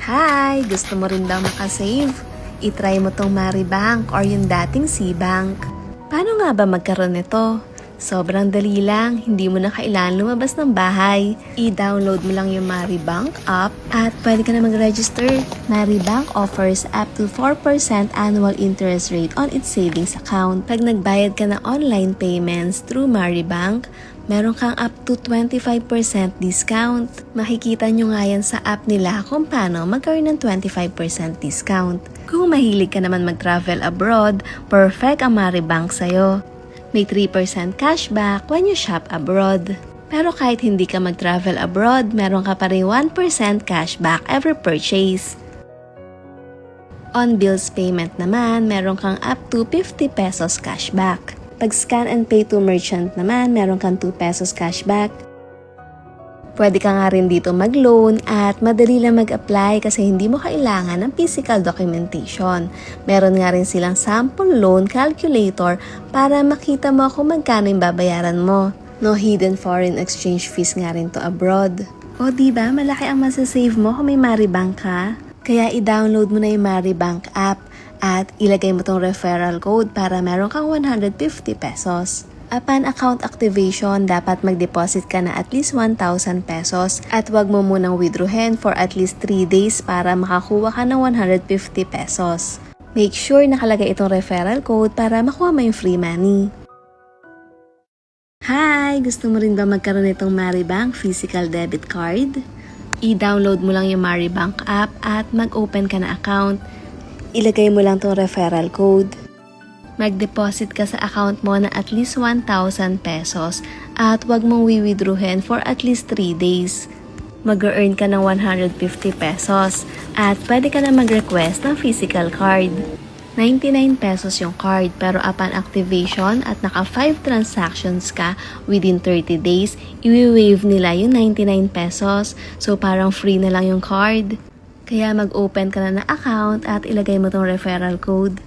Hi! Gusto mo rin daw makasave? I-try mo tong Maribank or yung dating Cbank. Paano nga ba magkaroon nito? Sobrang dali lang, hindi mo na kailangan lumabas ng bahay. I-download mo lang yung Maribank app at pwede ka na mag-register. Maribank offers up to 4% annual interest rate on its savings account. Pag nagbayad ka ng online payments through Maribank, meron kang up to 25% discount. Makikita nyo nga yan sa app nila kung paano magkaroon ng 25% discount. Kung mahilig ka naman mag-travel abroad, perfect ang Maribank sa'yo. May 3% cashback when you shop abroad. Pero kahit hindi ka mag-travel abroad, meron ka pa rin 1% cashback every purchase. On bills payment naman, meron kang up to 50 pesos cashback. Pag scan and pay to merchant naman, meron kang 2 pesos cashback. Pwede ka nga rin dito mag-loan at madali lang mag-apply kasi hindi mo kailangan ng physical documentation. Meron nga rin silang sample loan calculator para makita mo kung magkano yung babayaran mo. No hidden foreign exchange fees nga rin to abroad. O diba, malaki ang masasave mo kung may Maribank ka? Kaya i-download mo na yung Maribank app at ilagay mo tong referral code para meron kang 150 pesos. Upon account activation, dapat mag-deposit ka na at least 1,000 pesos at wag mo munang withdrawin for at least 3 days para makakuha ka ng 150 pesos. Make sure nakalagay itong referral code para makuha mo yung free money. Hi! Gusto mo rin ba magkaroon nitong Maribank physical debit card? I-download mo lang yung Maribank app at mag-open ka na account. Ilagay mo lang tong referral code. Mag-deposit ka sa account mo na at least 1,000 pesos at wag mong withdrawin for at least 3 days. Mag-earn ka ng 150 pesos at pwede ka na mag-request ng physical card. 99 pesos yung card pero upon activation at naka 5 transactions ka within 30 days, i-waive nila yung 99 pesos. So parang free na lang yung card. Kaya mag-open ka na ng account at ilagay mo tong referral code.